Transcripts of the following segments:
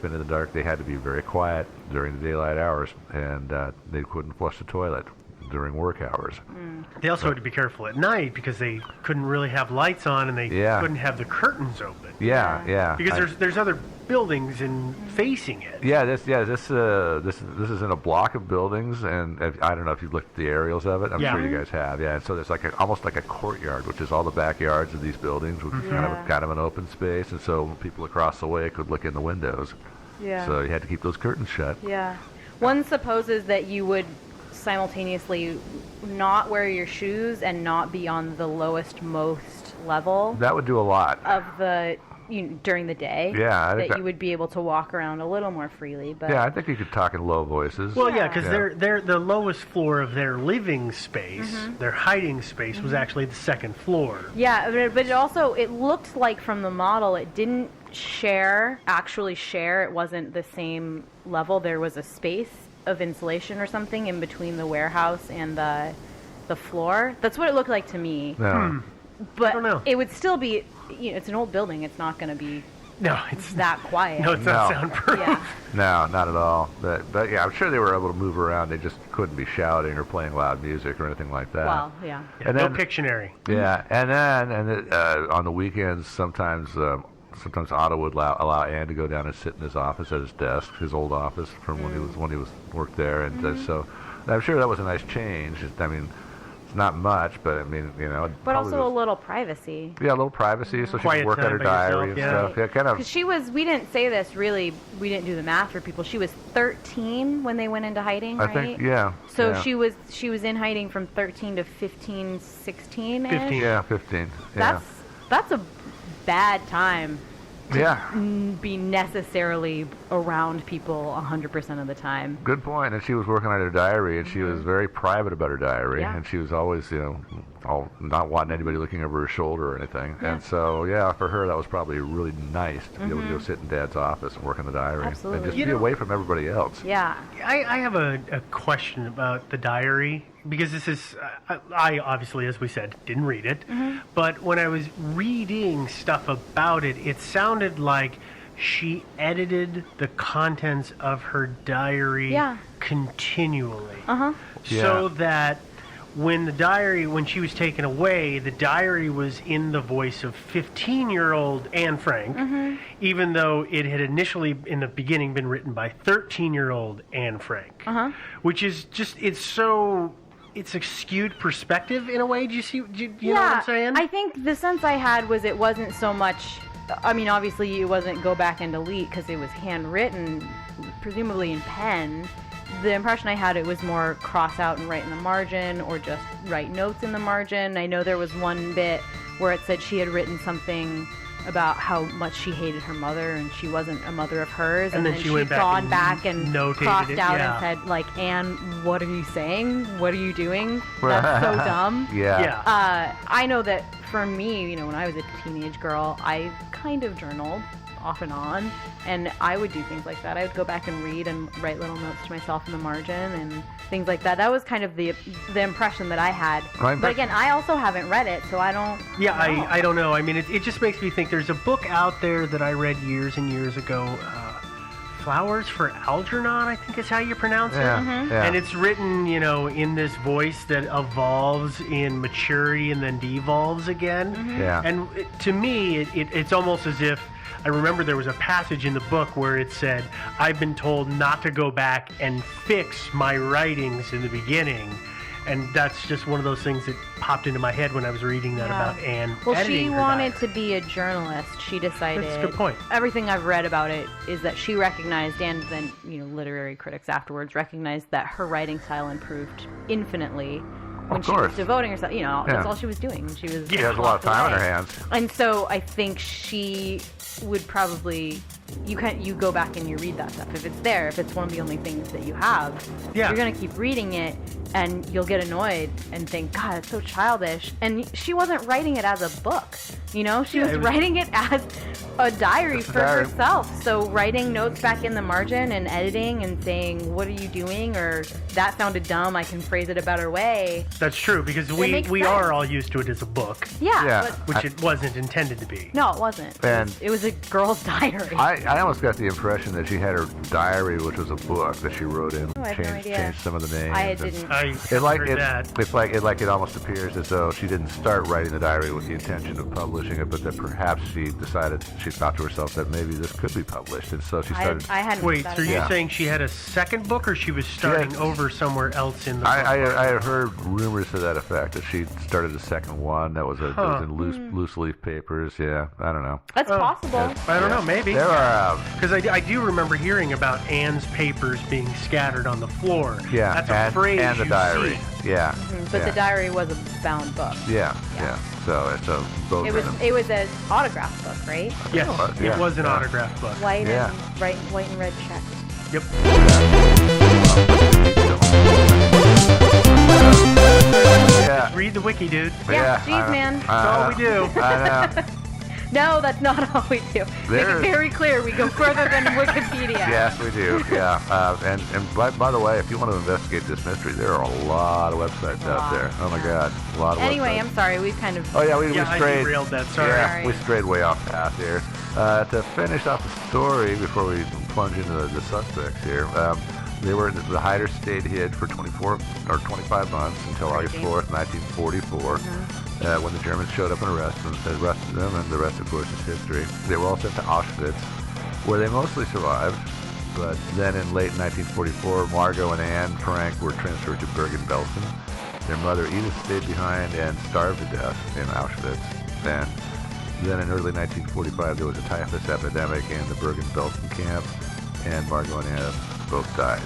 basement in the dark. They had to be very quiet during the daylight hours, and they couldn't flush the toilet during work hours. They also had to be careful at night because they couldn't really have lights on, and they couldn't have the curtains open. Yeah. Because there's other buildings facing it. This is in a block of buildings, and I don't know if you've looked at the aerials of it. I'm sure you guys have. Yeah, and so there's like almost like a courtyard, which is all the backyards of these buildings, with kind of an open space, and so people across the way could look in the windows. Yeah. So you had to keep those curtains shut. Yeah. One supposes that you would simultaneously not wear your shoes and not be on the most level. That would do a lot of the during the day. Yeah, I think that you would be able to walk around a little more freely. But yeah, I think you could talk in low voices. Well, because they're the lowest floor of their living space, their hiding space was actually the second floor. Yeah, but it looked like from the model it didn't actually share. It wasn't the same level. There was a space of insulation or something in between the warehouse and the floor. That's what it looked like to me. No. But I don't know. It would still be, it's an old building. It's not going to be it's that quiet. No, it's not soundproof. Yeah. No, not at all. But yeah, I'm sure they were able to move around. They just couldn't be shouting or playing loud music or anything like that. Well, yeah. And no then, Pictionary. Yeah, and then on the weekends, sometimes Otto would allow Ann to go down and sit in his office at his desk, his old office from when he was worked there, and so I'm sure that was a nice change. I mean, it's not much, but I mean, But also a little privacy. Yeah, a little privacy, so she Quiet could work time on her by diary yourself, and stuff. Yeah, kind of. Because we didn't say this really, we didn't do the math for people. She was 13 when they went into hiding, right? I think, yeah. So yeah. she was in hiding from 13 to 15, 16-ish? 15. Yeah, 15. Yeah. That's a bad time to be necessarily around people 100% of the time. Good point. And she was working on her diary, and she was very private about her diary, and she was always, not wanting anybody looking over her shoulder or anything. Yeah. And so, for her, that was probably really nice to be able to go sit in Dad's office and work on the diary. Absolutely. And just be away from everybody else. Yeah. I have a question about the diary, because this is, I obviously, as we said, didn't read it, but when I was reading stuff about it, it sounded like she edited the contents of her diary continually. So that when she was taken away, the diary was in the voice of 15-year-old Anne Frank, even though it had initially, in the beginning, been written by 13-year-old Anne Frank, which is just, it's a skewed perspective in a way. Do you know what I'm saying? I think the sense I had was it wasn't so much, I mean, obviously it wasn't go back and delete because it was handwritten, presumably in pen. The impression I had, it was more cross out and write in the margin, or just write notes in the margin. I know there was one bit where it said she had written something about how much she hated her mother and she wasn't a mother of hers, and then she went gone back and crossed it, out and said, like, Anne, what are you saying? What are you doing? That's so dumb. I know that for me, when I was a teenage girl, I kind of journaled off and on, and I would do things like that. I would go back and read and write little notes to myself in the margin and things like that. That was kind of the impression that I had. But again, I also haven't read it, so I don't know. I don't know. I mean, it just makes me think there's a book out there that I read years and years ago, Flowers for Algernon, I think is how you pronounce it. And it's written, in this voice that evolves in maturity and then devolves again. And to me, it's almost as if, I remember there was a passage in the book where it said, I've been told not to go back and fix my writings in the beginning. And that's just one of those things that popped into my head when I was reading that about Anne. Well, she wanted to be a journalist. She decided. That's a good point. Everything I've read about it is that she recognized, and then literary critics afterwards recognized, that her writing style improved infinitely when she was devoting herself. That's all she was doing. She has a lot of time on her hands. And so I think she would probably. You go back and you read that stuff. If it's there, if it's one of the only things that you have, you're going to keep reading it, and you'll get annoyed and think, God, it's so childish. And she wasn't writing it as a book, She was writing it as a diary for herself. So writing notes back in the margin and editing and saying, what are you doing? Or that sounded dumb, I can phrase it a better way. That's true, because we are all used to it as a book. Yeah. Which it wasn't intended to be. No, it wasn't. It was a girl's diary. I almost got the impression that she had her diary, which was a book that she wrote in, I had no idea. changed some of the names. I didn't. It almost appears as though she didn't start writing the diary with the intention of publishing it, but that perhaps she thought to herself that maybe this could be published, and so she started. I hadn't. Wait, so you're saying she had a second book, or she was starting over somewhere else in the book? I had heard rumors to that effect, that she started a second one that was in loose leaf papers. Yeah, I don't know. That's possible. I don't know, maybe. There are... Because I do remember hearing about Anne's papers being scattered on the floor. Yeah, that's a phrase and the you diary. see. Yeah. But the diary was a bound book. Yeah. So it's a both. It was an autograph book, right? Yes, it was an autograph book. White and red check. Yep. Yeah. Read the wiki, dude. Yeah, jeez, man. That's all we do. I know. No, that's not all we do. Make it very clear, we go further than Wikipedia. Yes, we do. Yeah. And by the way, if you want to investigate this mystery, there are a lot of websites out there. Oh my God, a lot of Anyway, websites. I'm sorry, we kind of... Oh yeah, we I strayed. derailed that. Sorry. Yeah, we strayed way off path here. To finish off the story before we plunge into the suspects here, the hiders stayed hid for 24 or 25 months until August 4th, 1944, when the Germans showed up and arrested them, and the rest, of course, is history. They were all sent to Auschwitz, where they mostly survived. But then in late 1944, Margot and Anne Frank were transferred to Bergen-Belsen. Their mother Edith stayed behind and starved to death in Auschwitz. And then in early 1945, there was a typhus epidemic in the Bergen-Belsen camp, and Margot and Anne both died.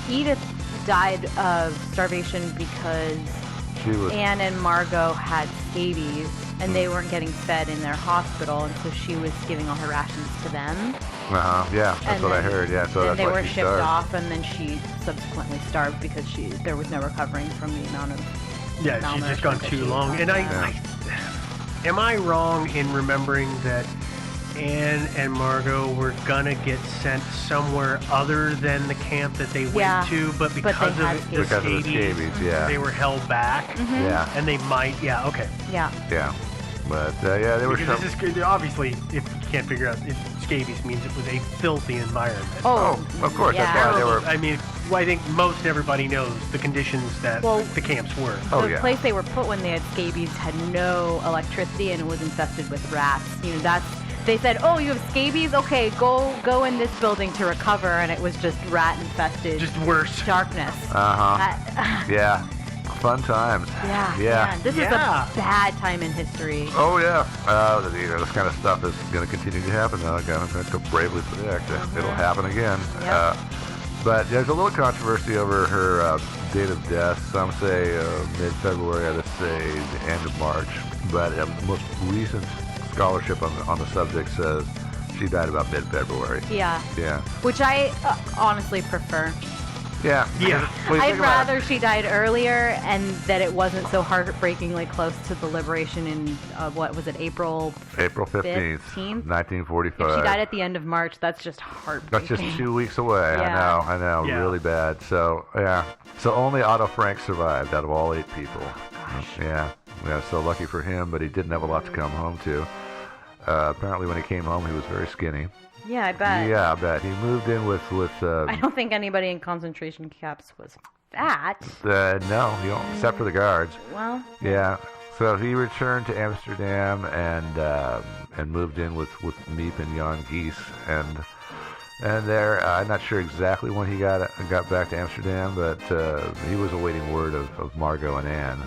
Edith died of starvation because Anne and Margot had scabies, and they weren't getting fed in their hospital, and so she was giving all her rations to them. Yeah, that's what I heard. Yeah, so that's they why were she shipped starved. off, and then she subsequently starved because there was no recovering from the amount of she'd just gone too long. And am I wrong in remembering that Anne and Margot were gonna get sent somewhere other than the camp that they went to, but because of the scabies, they were held back. Yeah, and they might. Yeah, okay. Yeah. But they were. Because this is obviously, if you can't figure out, scabies means it was a filthy environment. Oh, of course. Yeah. That's why they were. I mean, I think most everybody knows the conditions that the camps were. The place they were put when they had scabies had no electricity, and it was infested with rats. They said, "Oh, you have scabies? Okay, go in this building to recover," and it was just rat infested. Just worse. Darkness. Yeah. Fun times. Yeah. Man, this is a bad time in history. Oh yeah. This kind of stuff is going to continue to happen. I'm going to bravely predict it'll happen again. Yep. But there's a little controversy over her date of death. Some say mid-February, others say the end of March. But the most recent scholarship on the subject says she died about mid-February. Yeah. Which I honestly prefer. Yeah. I'd rather she died earlier and that it wasn't so heartbreakingly close to the liberation in, what was it, April 15th, 1945. If she died at the end of March, that's just heartbreaking. That's just 2 weeks away. Yeah. I know. Yeah. Really bad. So, So only Otto Frank survived out of all 8 people. Gosh. Yeah, so lucky for him, but he didn't have a lot to come home to. Apparently when he came home, he was very skinny. Yeah, I bet. Yeah, I bet. He moved in with I don't think anybody in concentration camps was fat. No, except for the guards. Well. Yeah. So he returned to Amsterdam and moved in with Miep and Jan Gies, and there I'm not sure exactly when he got back to Amsterdam, but he was awaiting word of Margot and Anne,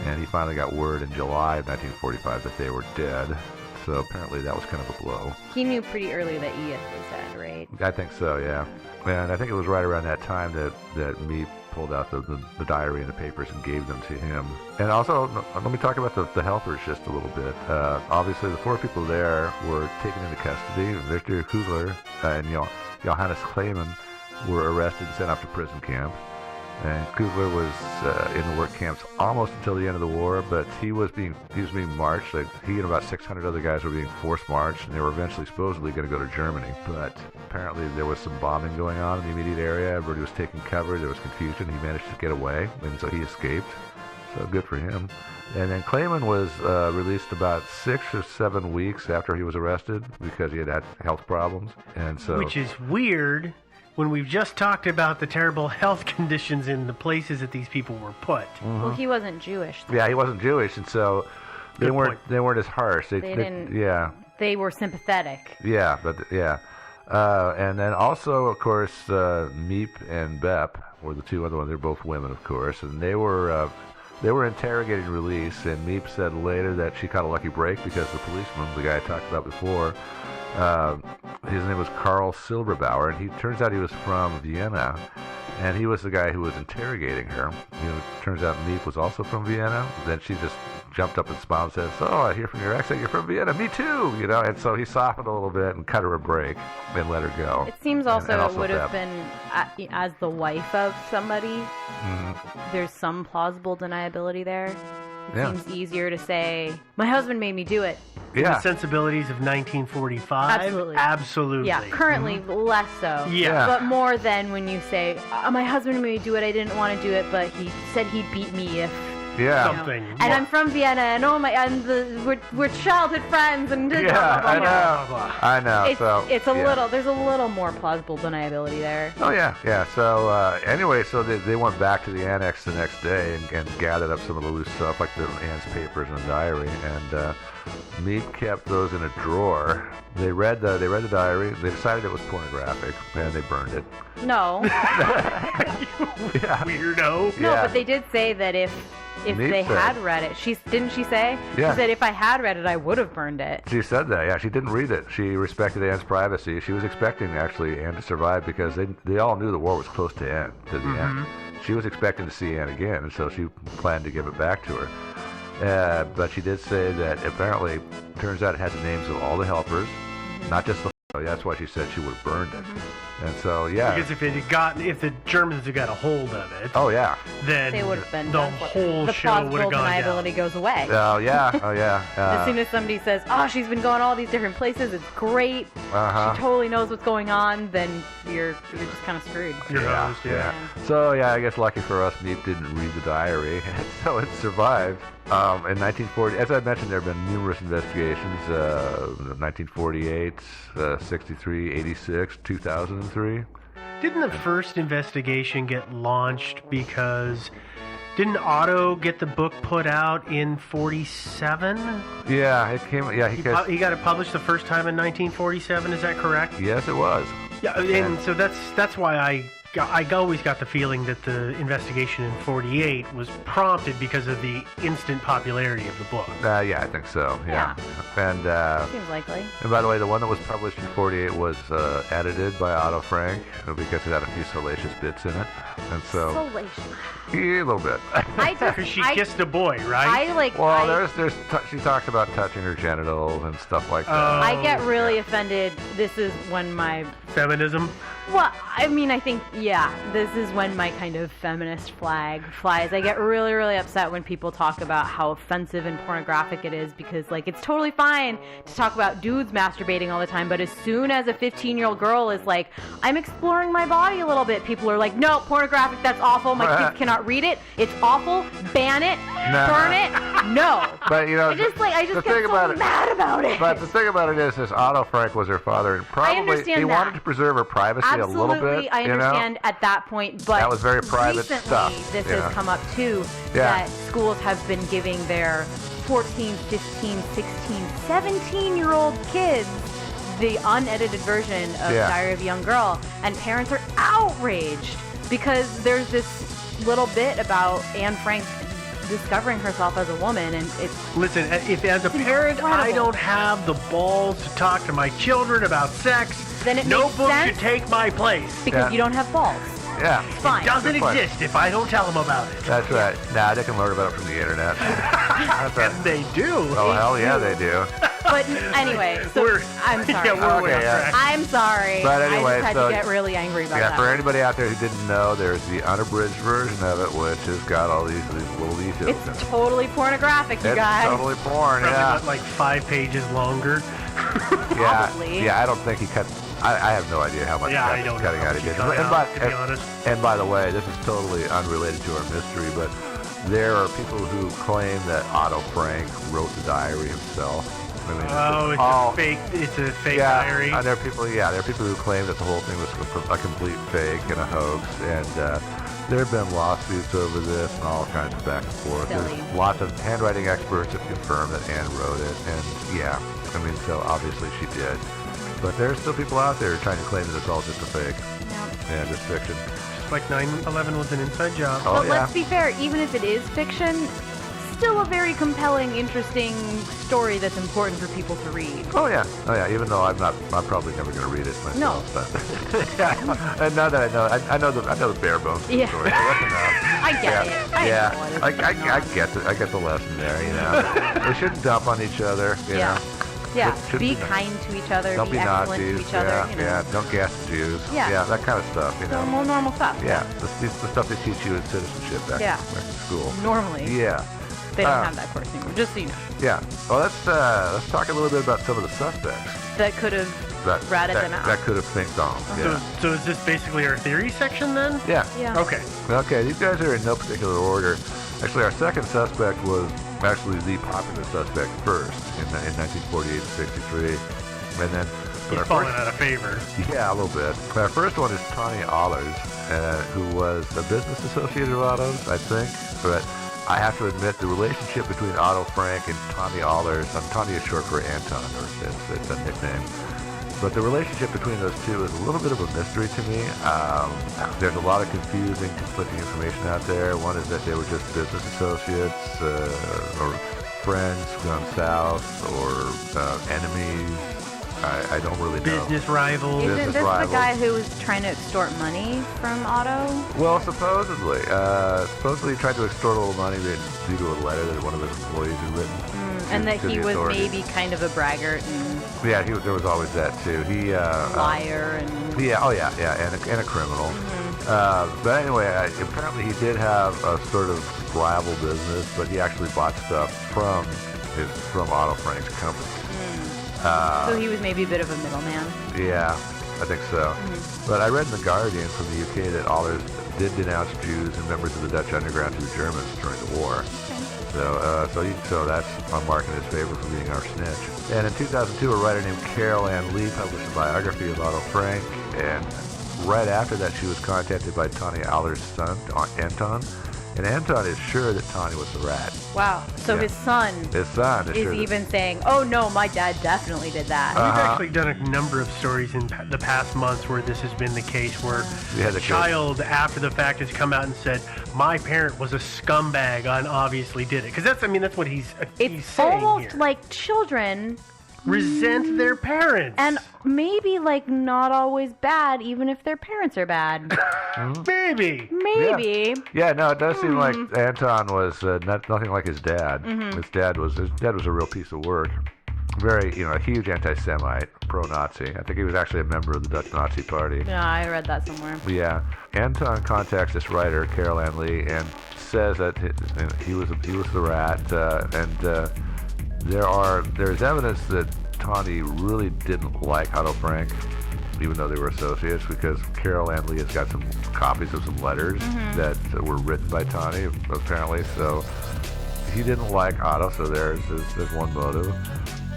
and he finally got word in July of 1945 that they were dead. So apparently that was kind of a blow. He knew pretty early that Edith was dead, right? I think so, yeah. And I think it was right around that time that Miep pulled out the diary and the papers and gave them to him. And also, let me talk about the helpers just a little bit. Obviously, the 4 people there were taken into custody. Victor Kugler and Johannes Kleiman were arrested and sent off to prison camp. And Kugler was in the work camps almost until the end of the war, but he was being marched. He and about 600 other guys were being forced marched, and they were eventually supposedly going to go to Germany. But apparently there was some bombing going on in the immediate area. Everybody was taking cover. There was confusion. He managed to get away, and so he escaped. so good for him. And then Clayman was released about 6 or 7 weeks after he was arrested because he had health problems. And so, which is weird when we've just talked about the terrible health conditions in the places that these people were put. Mm-hmm. Well, he wasn't Jewish. Though. Yeah, he wasn't Jewish, and so they weren't as harsh. They didn't. Yeah. They were sympathetic. Yeah, but yeah. And then also, of course, Meep and Bep were the two other ones. They're both women, of course, and they were interrogating Release. And Meep said later that she caught a lucky break because the policeman, the guy I talked about before, his name was Karl Silberbauer, and he turns out he was from Vienna, and he was the guy who was interrogating her. Turns out Meep was also from Vienna. Then she just jumped up and smiled and says, "Oh, I hear from your accent you're from Vienna. Me too." And so he softened a little bit and cut her a break and let her go. It seems also, and it would have been, as the wife of somebody, there's some plausible deniability there. It seems easier to say, my husband made me do it. Yeah. The sensibilities of 1945? Absolutely. Yeah, currently less so. Yeah. But more than when you say, my husband made me do it, I didn't want to do it, but he said he'd beat me if... Something. And I'm from Vienna, and we're childhood friends, and blah, yeah, blah, blah, blah. I know. It's there's a little more plausible deniability there. Oh yeah. So anyway, so they went back to the annex the next day and gathered up some of the loose stuff, like the Anne's papers and the diary, and Meep kept those in a drawer. They read the diary. They decided it was pornographic, and they burned it. No. Weirdo. No, but they did say that if they had read it, didn't she say? Yeah. She said if I had read it, I would have burned it. She said that. Yeah, she didn't read it. She respected Anne's privacy. She was expecting actually Anne to survive because they all knew the war was close to end. She was expecting to see Anne again, and so she planned to give it back to her. But she did say that apparently, turns out it had the names of all the helpers, not just the. That's why she said she would have burned it. And so, because if the Germans had got a hold of it, then they would have been the whole show would have gone down. The plausible deniability goes away. Oh yeah. As soon as somebody says, "Oh, she's been going all these different places. It's great. She totally knows what's going on," then you're just kind of screwed. You're hosed, yeah. So I guess lucky for us, Meep didn't read the diary, and so it survived. In 1940, as I mentioned, there have been numerous investigations. 1948, 63, 86, 2003. Didn't the first investigation get launched because didn't Otto get the book put out in 47? Yeah, it came. Yeah, he got it published the first time in 1947. Is that correct? Yes, it was. Yeah, and so that's why I always got the feeling that the investigation in 48 was prompted because of the instant popularity of the book. Yeah, I think so. Yeah. And seems likely. And by the way, the one that was published in 48 was edited by Otto Frank because it had a few salacious bits in it, and so salacious. Yeah, a little bit. Because she kissed a boy, right? She talks about touching her genitals and stuff like that. I get really offended. This is when my feminism. Well, I mean, I think, this is when my kind of feminist flag flies. I get really, really upset when people talk about how offensive and pornographic it is because, it's totally fine to talk about dudes masturbating all the time, but as soon as a 15-year-old girl is like, I'm exploring my body a little bit, people are like, no, pornographic, that's awful, my kids cannot read it, it's awful, ban it, burn it, no. But, I just get so mad about it. But the thing about it is Otto Frank was her father, and probably he wanted to preserve her privacy. Absolutely, a little bit, I understand at that point, but that was very private recently, stuff. This has come up too, that schools have been giving their 14, 15, 16, 17-year-old kids the unedited version of Diary of a Young Girl, and parents are outraged because there's this little bit about Anne Frank discovering herself as a woman, and it's... Listen, if as a parent I don't have the balls to talk to my children about sex, then no book should take my place. Because you don't have balls. Yeah. It's fine. It doesn't exist if I don't tell them about it. That's right. Nah, they can learn about it from the internet. And they do. Oh, hell yeah, they do. But anyway, so I'm sorry. I'm sorry. But anyway, I just had to get really angry about that. Yeah, for anybody out there who didn't know, there's the unabridged version of it, which has got all these little details. It's totally pornographic, you guys. It's totally porn, Probably like 5 pages longer. Probably. Yeah, I don't think he cut... I have no idea how much cutting out he did. To be honest. And by the way, this is totally unrelated to our mystery, but there are people who claim that Otto Frank wrote the diary himself. I mean, it's a fake diary. There are people who claim that the whole thing was a complete fake and a hoax, and there have been lawsuits over this and all kinds of back and forth. Silly. There's lots of handwriting experts have confirmed that Anne wrote it, and I mean, so obviously she did. But there's still people out there trying to claim that it's all just a fake and it's fiction. Just like 9/11 was an inside job. Oh, but let's be fair, even if it is fiction, still a very compelling, interesting story that's important for people to read. Oh yeah. Even though I'm probably never going to read it myself. No. But and now that I know the bare bones of the story. So that's enough. I get it. I know what I get the lesson there. You know, we shouldn't dump on each other. You know? Yeah. Shouldn't Be kind to each other. Don't be excellent Nazis. to each other. You know. Yeah. Don't gas the Jews. Yeah. That kind of stuff. You know. More normal stuff. Yeah. The stuff they teach you in citizenship back in school. Normally. Yeah. They don't have that course anymore, just so you know. Yeah. Well, let's talk a little bit about some of the suspects That could have ratted them out. That could have think on. Yeah. So is this basically our theory section then? Yeah. Okay. Okay. These guys are in no particular order. Actually, our second suspect was actually the popular suspect first in 1948 and 63, and then. He's falling out of favor. Yeah, a little bit. Our first one is Tawny Allers, who was a business associate of Otto's, I think, but. I have to admit, the relationship between Otto Frank and Tawny Allers, Tawny is short for Anton, or it's a nickname, but the relationship between those two is a little bit of a mystery to me. There's a lot of confusing, conflicting information out there. One is that they were just business associates, or friends gone south, or enemies. I don't really know. Business rivals. Isn't this the guy who was trying to extort money from Otto? Well, supposedly. Supposedly he tried to extort a little money due to a letter that one of his employees had written. And that he was maybe kind of a braggart. Yeah, there was always that, too. He liar and... Yeah, and a criminal. But anyway, apparently he did have a sort of rival business, but he actually bought stuff from Otto Frank's company. So he was maybe a bit of a middleman. Yeah, I think so. But I read in The Guardian from the UK that Allers did denounce Jews and members of the Dutch underground to the Germans during the war. So that's a mark in his favor for being our snitch. And in 2002, a writer named Carol Ann Lee published a biography of Otto Frank, and right after that, she was contacted by Tawny Allers' son, Anton. And Anton is sure that Tawny was the rat. Wow. So his son is even saying, oh no, my dad definitely did that. We've actually done a number of stories in the past months where this has been the case, where the child after the fact has come out and said, my parent was a scumbag and obviously did it. Because that's what he's saying almost here. Like children resent their parents. And maybe not always bad, even if their parents are bad. Maybe. Yeah, no, it does seem like Anton was nothing like his dad. His dad was a real piece of work. Very, a huge anti-Semite, pro-Nazi. I think he was actually a member of the Dutch Nazi Party. Yeah, I read that somewhere. Yeah. Anton contacts this writer, Carol Ann Lee, and says that he was the rat, and there's evidence that Tawny really didn't like Otto Frank, even though they were associates, because Carol Ann Lee has got some copies of some letters that were written by Tawny, apparently. So he didn't like Otto, so there's one motive.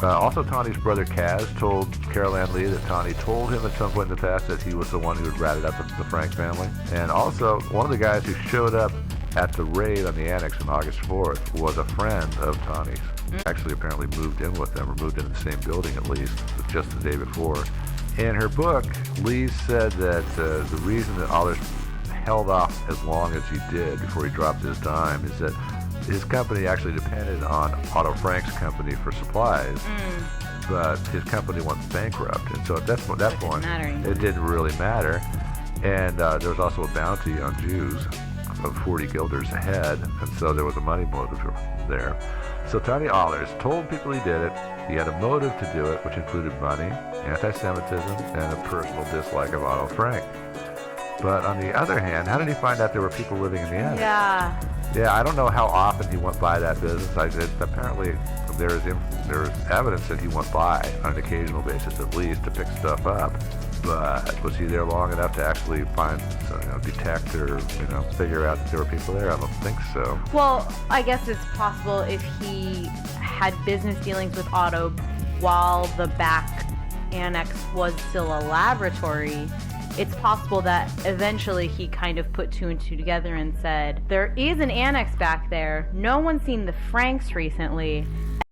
Also, Tawny's brother Kaz told Carol Ann Lee that Tawny told him at some point in the past that he was the one who had ratted out the Frank family. And also, one of the guys who showed up at the raid on the annex on August 4th was a friend of Tawny's. Actually, apparently moved in with them, or moved into the same building at least, just the day before. In her book, Lee said that the reason that Allers held off as long as he did before he dropped his dime is that his company actually depended on Otto Frank's company for supplies, but his company went bankrupt, and so at that point, it didn't really matter. And there was also a bounty on Jews of 40 guilders a head, and so there was a money motive there. So Tawny Allers told people he did it. He had a motive to do it, which included money, anti-Semitism, and a personal dislike of Otto Frank. But on the other hand, how did he find out there were people living in the attic? Yeah, I don't know how often he went by that business. Apparently, there is evidence that he went by on an occasional basis, at least, to pick stuff up. But was he there long enough to actually find, detect or, figure out that there were people there? I don't think so. Well, I guess it's possible if he had business dealings with Otto while the back annex was still a laboratory. It's possible that eventually he kind of put two and two together and said, there is an annex back there. No one's seen the Franks recently.